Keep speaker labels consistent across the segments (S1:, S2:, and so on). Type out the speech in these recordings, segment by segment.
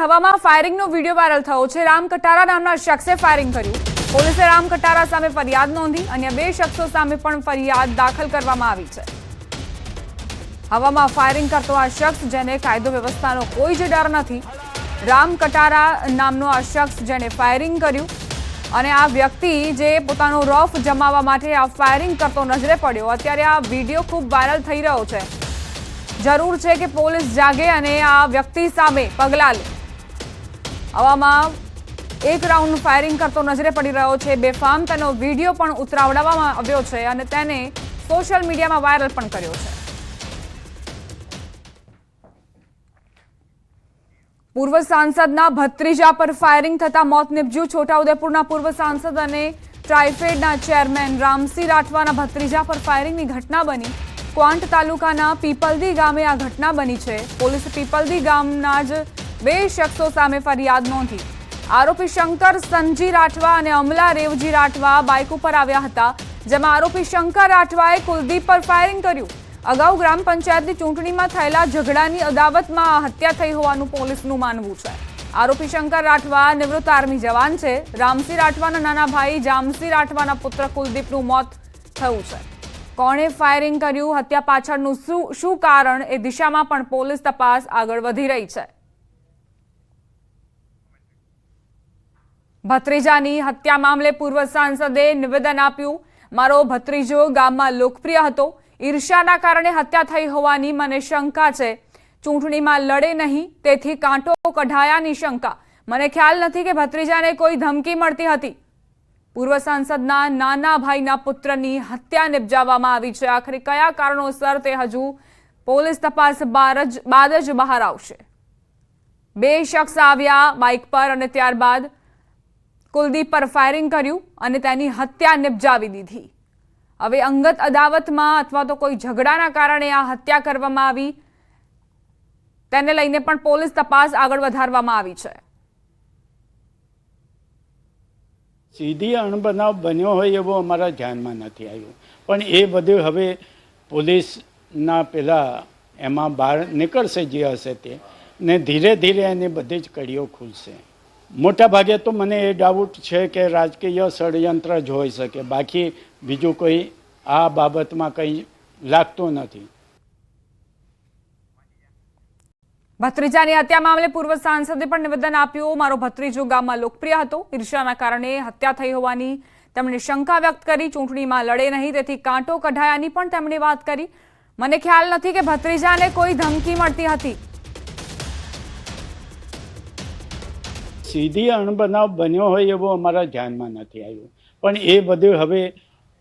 S1: હવામાં ફાયરિંગનો video viral થયો છે। રામ કટારા નામના શખ્સે ફાયરિંગ કર્યું। પોલીસે રામ કટારા સામે ફરિયાદ નોંધી અન્ય બે શખ્સો સામે પણ ફરિયાદ દાખલ કરવામાં આવી છે। હવામાં ફાયરિંગ કરતો આ શખ્સ જેને કાયદો વ્યવસ્થાનો કોઈ જ ડર નથી। રામ કટારા નામનો આ શખ્સ જેને ફાયરિંગ કર્યું અને આ વ્યક્તિ જે પોતાનો રોફ જમાવવા માટે આ ફાયરિંગ કરતો નજરે પડ્યો। અત્યારે આ વિડિયો ખૂબ વાયરલ થઈ રહ્યો છે। જરૂર છે કે પોલીસ જાગે અને આ વ્યક્તિ સામે પગલાં લે। હવામાં એક રાઉન્ડ ફાયરિંગ કરતો નજરે પડી રહ્યો છે। બેફામ તેનો વિડીયો પણ ઉતરાવવામાં આવ્યો છે અને તેને સોશિયલ મીડિયામાં વાયરલ પણ કર્યો છે। પૂર્વ સાંસદના ભત્રીજા પર ફાયરિંગ થતા મોત નિપજ્યું। છોટાઉદેપુરના પૂર્વ સાંસદ અને ટ્રાઇફેડના ચેરમેન રામસિંહ રાઠવાના ભત્રીજા પર ફાયરિંગની ઘટના બની। ક્વાંટ તાલુકાના પીપલદી ગામે આ ઘટના બની છે। પોલીસે પીપલદી ગામના જ બે શખ્સો સામે ફરિયાદ નોંધી। આરોપી શંકર સંજી રાઠવા અને અમલા રેવજી રાઠવા બાઇક ઉપર આવ્યા હતા, જેમાં આરોપી શંકર રાઠવાએ કુલદીપ પર ફાયરિંગ કર્યું। અગાઉ ગ્રામ પંચાયતની ચૂંટણીમાં થયેલા ઝઘડાની અદાવતમાં આ હત્યા થઈ હોવાનું પોલીસનું માનવું છે। આરોપી શંકર રાઠવા નિવૃત્ત આર્મી જવાન છે। રામસિંહ રાઠવાના નાના ભાઈ જામસિંહ રાઠવાના પુત્ર કુલદીપનું મોત થયું છે। કોણે ફાયરિંગ કર્યું, હત્યા પાછળનું શું કારણ એ દિશામાં પણ પોલીસ તપાસ આગળ વધી રહી છે। ભત્રીજાની હત્યા મામલે પૂર્વ સાંસદે નિવેદન આપ્યું। મારો ભત્રીજો ગામમાં લોકપ્રિય હતો, ઈર્ષ્યાના કારણે હત્યા થઈ હોવાની મને શંકા છે। ચૂંટણીમાં લડે નહીં તેથી કાંટો કઢાયાની શંકા। મને ખ્યાલ નથી કે ભત્રીજાને કોઈ ધમકી મળતી હતી। પૂર્વ સાંસદના નાના ભાઈના પુત્રની હત્યા નિપજાવવામાં આવી છે। આખરે કયા કારણોસર તે હજુ પોલીસ તપાસ બાદ જ બહાર આવશે। બે શખ્સ આવ્યા બાઇક પર અને ત્યારબાદ કુલદીપ પર ફાયરિંગ કર્યું અને તેની હત્યા નિપજાવી દીધી। હવે અંગત અદાવતમાં અથવા તો કોઈ ઝઘડાના કારણે આ હત્યા કરવામાં આવી, તેને લઈને પણ પોલીસ તપાસ આગળ વધારવામાં આવી છે।
S2: સીધી અણબનાવ બન્યો હોય એવો અમારા ધ્યાનમાં નથી આવ્યું, પણ એ બધું હવે પોલીસના પેલા એમાં બહાર નીકળશે જે હશે તે, ને ધીરે ધીરે એની બધી જ કડીઓ ખુલશે। મોટા ભાગે તો મને એ ડાઉટ છે કે રાજકીય ષડયંત્ર જ હોઈ શકે, બાકી બીજું કોઈ આ બાબતમાં કંઈ લાગતું નથી।
S1: ભત્રીજાની હત્યા મામલે પૂર્વ સાંસદે પણ નિવેદન આપ્યું। મારો ભત્રીજો ગામમાં લોકપ્રિય હતો, ઈર્ષ્યાના કારણે હત્યા થઈ હોવાની તેમણે શંકા વ્યક્ત કરી। ચૂંટણીમાં લડે નહીં તેથી કાંટો કઢાયાની પણ તેમણે વાત કરી। મને ખ્યાલ નથી કે ભત્રીજાને કોઈ ધમકી મળતી હતી।
S2: સીધી અણબનાવ બન્યો હોય એવો અમારા ધ્યાનમાં નથી આવ્યું, પણ એ બધું હવે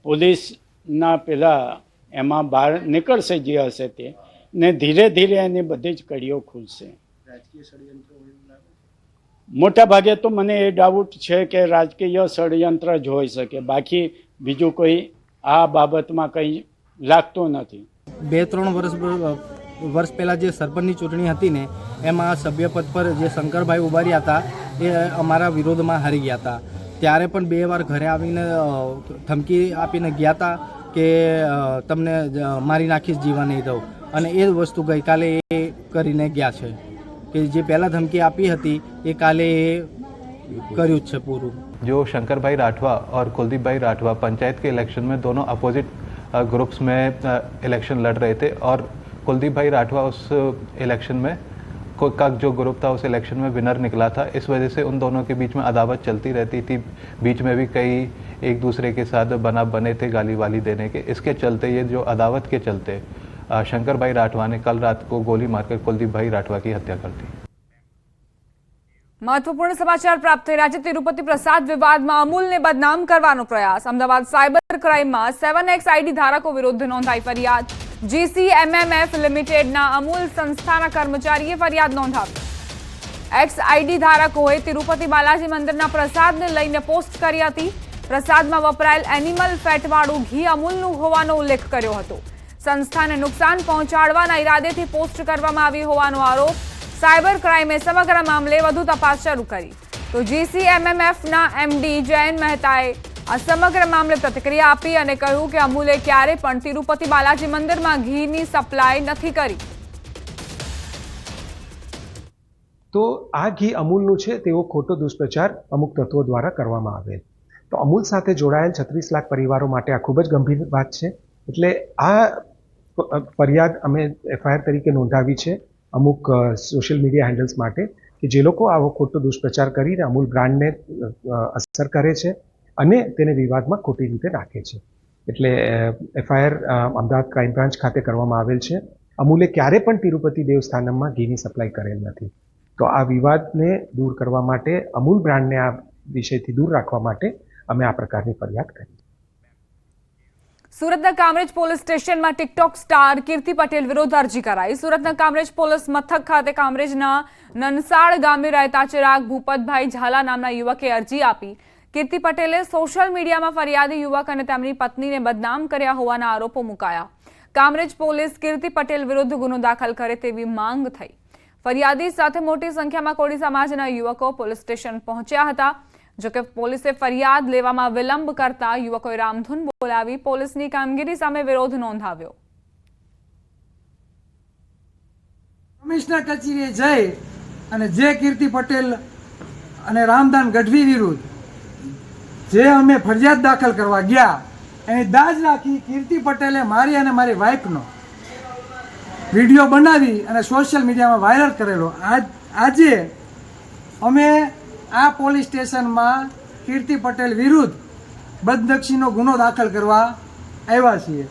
S2: પોલીસના પેલા એમાં બહાર નીકળશે જે હશે તે, ને ધીરે ધીરે એની બધી જ કડીઓ ખુલશે। મોટા ભાગે તો મને એ ડાઉટ છે કે રાજકીય ષડયંત્ર જ હોઈ શકે, બાકી બીજું કોઈ આ બાબતમાં કંઈ લાગતું નથી।
S3: 2-3 વર્ષ પહેલાં જે સરપંચની ચૂંટણી હતી ને, એમાં સભ્યપદ પર જે શંકરભાઈ ઉભા રહ્યા હતા એ અમારા વિરોધમાં હારી ગયા હતા। ત્યારે પણ 2 વાર ઘરે આવીને ધમકી આપીને ગયા હતા કે તમને મારી નાખીશ, જીવા નહીં દઉં, અને એ વસ્તુ ગઈકાલે એ કરીને ગયા છે કે જે પહેલાં ધમકી આપી હતી એ કાલે એ કર્યું જ છે પૂરું।
S4: जो शंकर भाई राठवा और कुलदीप भाई राठवा पंचायत के इलेक्शन में दोनों अपोजिट ग्रुप्स में इलेक्शन लड़ रहे थे और कुलदीप भाई राठवा उस इलेक्शन में का जो ग्रुप था उस इलेक्शन में विनर निकला था। इस वजह से उन दोनों के बीच में अदावत चलती रहती थी। बीच में भी कई एक दूसरे के साथ बने थे गाली वाली देने के। इसके चलते ये जो अदावत के चलते शंकर भाई राठवा ने कल रात को गोली मारकर कुलदीप भाई राठवा की हत्या कर दी।
S1: महत्वपूर्ण समाचार प्राप्त થઈ રહ્યા છે। તિરુપતિ પ્રસાદ વિવાદમાં અમૂલને બદનામ કરવાનો પ્રયાસ। અમદાવાદ સાયબર ક્રાઇમમાં 7X આઈડી ધારકો વિરુદ્ધ નોંધાઈ ફરિયાદ। GCMMF લિમિટેડના અમૂલ સંસ્થાના કર્મચારીએ ફરિયાદ નોંધાવી। એક્સ આઈડી ધારકોએ તિરુપતિ બાલાજી મંદિરના પ્રસાદને લઈને પોસ્ટ કરી હતી। પ્રસાદમાં વપરાયેલ એનિમલ ફેટવાળું ઘી અમૂલનું હોવાનો ઉલ્લેખ કર્યો હતો। સંસ્થાને નુકસાન પહોંચાડવાના ઈરાદેથી પોસ્ટ કરવામાં આવી હોવાનો આરોપ। સાયબર ક્રાઇમે સમગ્ર મામલે વધુ તપાસ શરૂ કરી તો GCMMFના MD જયન મહેતાએ આ સમગ્ર મામલે પ્રતિક્રિયા આપી અને કહ્યું કે અમૂલે ક્યારે પણ તિરુપતિ બાલાજી મંદિરમાં ઘીની સપ્લાય નથી કરી।
S5: તો આ ઘી અમૂલનું છે તેવો ખોટો દુષ્પ્રચાર અમુક તત્વો દ્વારા કરવામાં આવેલ. તો અમૂલ સાથે જોડાયેલ 36 લાખ પરિવારો માટે આ ખૂબ જ ગંભીર વાત છે. એટલે આ ફરિયાદ અમે FIR તરીકે નોંધાવી છે અમુક સોશિયલ મીડિયા હેન્ડલ્સ માટે કે જે લોકો આવો ખોટો દુષ્પ્રચાર કરીને અમૂલ બ્રાન્ડને અસર કરે છે અને તેને વિવાદમાં ખોટી રીતે રાખે છે. એટલે FIR અમદાવાદ ક્રાઇમ બ્રાન્ચ ખાતે કરવામાં આવેલ છે. અમૂલે ક્યારે પણ તિરુપતિ દેવસ્થાનમમાં ઘીની સપ્લાય કરેલ નથી. તો આ વિવાદને દૂર કરવા માટે અમૂલ બ્રાન્ડને આ વિષયથી દૂર રાખવા માટે અમે આ પ્રકારની ફરિયાદ કરી.
S1: સુરતના કામરેજ પોલીસ સ્ટેશનમાં ટિકટોક સ્ટાર કીર્તિ પટેલ વિરુદ્ધ અરજી કરાઈ. સુરતના કામરેજ પોલીસ મથક ખાતે કામરેજના નનસાડ ગામે રહેતા ચિરાગ ભૂપતભાઈ ઝાલા નામના યુવકે અરજી આપી. કીર્તિ પટેલે સોશિયલ મીડિયામાં ફરિયાદી યુવક અને તેમની પત્નીને બદનામ કર્યા હોવાના આરોપો મુકાયા. કામરેજ પોલીસ કીર્તિ પટેલ વિરુદ્ધ ગુનો દાખલ કરે તેવી માંગ થઈ. ફરિયાદી સાથે મોટી સંખ્યામાં કોળી સમાજના યુવકો પોલીસ સ્ટેશન પહોંચ્યા હતા. જોકે પોલીસે ફરિયાદ લેવામાં વિલંબ કરતા યુવકોએ રામધૂન બોલાવી પોલીસની કામગીરી સામે વિરોધ નોંધાવ્યો.
S6: કમિશનર કચેરીએ જઈ અને જે કીર્તિ પટેલ અને રામદાન ગઢવી વિરુદ્ધ જે અમે ફરિયાદ દાખલ કરવા ગયા એની દાજ રાખી કીર્તિ પટેલે મારી અને મારી વાઇફનો વિડીયો બનાવી અને સોશિયલ મીડિયામાં વાયરલ કરેલો. આજે અમે આ પોલીસ સ્ટેશનમાં કીર્તિ પટેલ વિરુદ્ધ બદનક્ષીનો ગુનો દાખલ કરવા આવ્યા છીએ.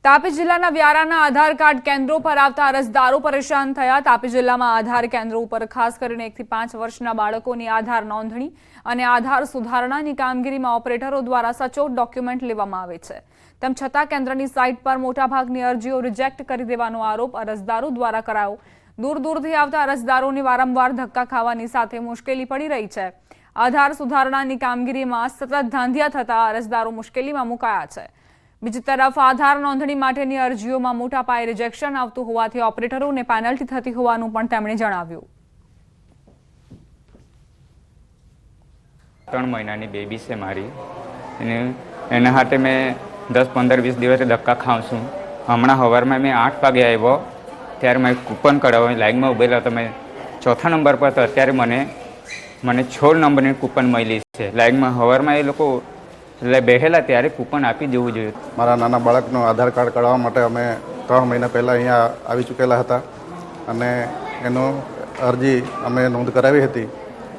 S1: તાપી જિલ્લાના વ્યારાના આધાર કાર્ડ કેન્દ્રો પર આવતા અરજદારો પરેશાન થયા. તાપી જિલ્લામાં આધાર કેન્દ્રો ઉપર ખાસ કરીને 1 થી 5 વર્ષના બાળકોની આધાર નોંધણી અને આધાર સુધારણાની કામગીરીમાં ઓપરેટરો દ્વારા સચોટ ડોક્યુમેન્ટ લેવામાં આવે છે. તેમ છતાં કેન્દ્રની સાઇટ પર મોટાભાગની અરજીઓ રિજેક્ટ કરી દેવાનો આરોપ અરજદારો દ્વારા કરાયો. દૂર દૂરથી આવતા અરજદારોને વારંવાર ધક્કા ખાવાની સાથે મુશ્કેલી પડી રહી છે. આધાર સુધારણાની કામગીરીમાં સતત ધાંધિયા થતા અરજદારો મુશ્કેલીમાં મુકાયા છે. બીજી તરફ આધાર નોંધણી માટેની અરજીઓમાં મોટા પાયે રિજેક્શન આવતું હોવાથી ઓપરેટરોને પેનલ્ટી થતી હોવાનું પણ તેમણે જણાવ્યું.
S7: 3 મહિનાની બેબી છે મારી, એના હાથે મેં 10, 15, 20 દિવસે ધક્કા ખાઉં છું. હમણાં સવારમાં મેં 8 વાગે આવ્યો ત્યારે મેં કૂપન કઢાવ્યો, લાઈનમાં ઉભેલા તો મેં 4થા નંબર પર તો અત્યારે મને 16 નંબરની કૂપન મળી છે. લાઈનમાં સવારમાં એ લોકો એટલે બેઠેલા ત્યારે કૂપન આપી દેવું જોઈએ.
S8: મારા નાના બાળકનો આધાર કાર્ડ કાઢવા માટે અમે 3 મહિના પહેલાં અહીંયા આવી ચૂકેલા હતા અને એનો અરજી અમે નોંધ કરાવી હતી,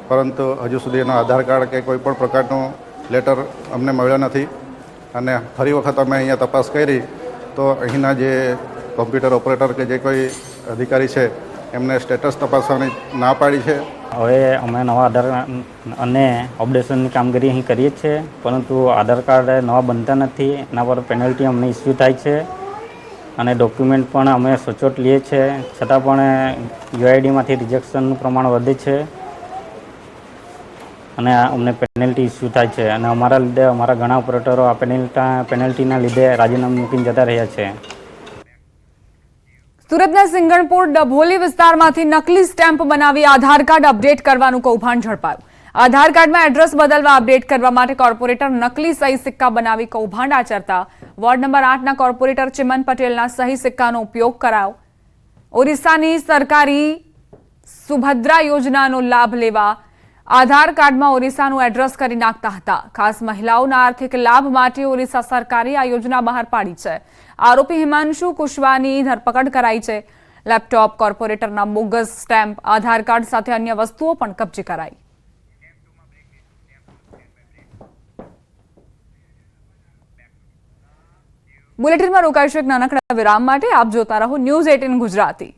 S8: પરંતુ હજુ સુધી એનો આધાર કાર્ડ કે કોઈ પણ પ્રકારનું લેટર અમને મળ્યો નથી. અને ફરી વખત અમે અહીંયા તપાસ કરી તો અહીંના જે કોમ્પ્યુટર ઓપરેટર કે જે કોઈ અધિકારી છે એમને સ્ટેટસ તપાસવાની ના પાડી છે.
S9: હવે અમે નવા આધાર અને અપડેશનની કામગીરી અહીં કરીએ છીએ, પરંતુ આધાર કાર્ડ નવા બનતા નથી. એના પર પેનલ્ટી અમને ઇસ્યુ થાય છે અને ડોક્યુમેન્ટ પણ અમે સચોટ લઈએ છીએ, છતાં પણ UIDમાંથી રિજેક્શનનું પ્રમાણ વધે છે અને અમને પેનલ્ટી ઇસ્યુ થાય છે. અને અમારા લીધે અમારા ઘણા ઓપરેટરો આ પેનલ્ટીના લીધે રાજીનામું મૂકીને જતા રહ્યા છે.
S1: સુરતના સિંગણપુર ડભોલી વિસ્તારમાંથી નકલી સ્ટેમ્પ બનાવી આધાર કાર્ડ અપડેટ કરવાનું કૌભાંડ ઝડપાયું. આધાર કાર્ડમાં એડ્રેસ બદલવા અપડેટ કરવા માટે કોર્પોરેટર નકલી સહી સિક્કા બનાવી કૌભાંડ આચરતા વોર્ડ નંબર 8ના કોર્પોરેટર ચિમન પટેલના સહી સિક્કાનો ઉપયોગ કરાયો. ઓરિસ્સાની સરકારી સુભદ્રા યોજનાનો લાભ લેવા આધાર કાર્ડમાં ઓરિસ્સાનું એડ્રેસ કરી નાખતા હતા. ખાસ મહિલાઓના આર્થિક લાભ માટે ઓરિસ્સા સરકારે આ યોજના બહાર પાડી છે. આરોપી હિમાંશુ કુશવાની ધરપકડ કરાઈ છે. લેપટોપ, કોર્પોરેટરના બોગસ સ્ટેમ્પ, આધાર કાર્ડ સાથે અન્ય વસ્તુઓ પણ કબજે કરાઈ. બુલેટિનમાં રોકાઈશું એક નાનકડા વિરામ માટે. આપ જોતા રહો ન્યૂઝ 18 ગુજરાતી.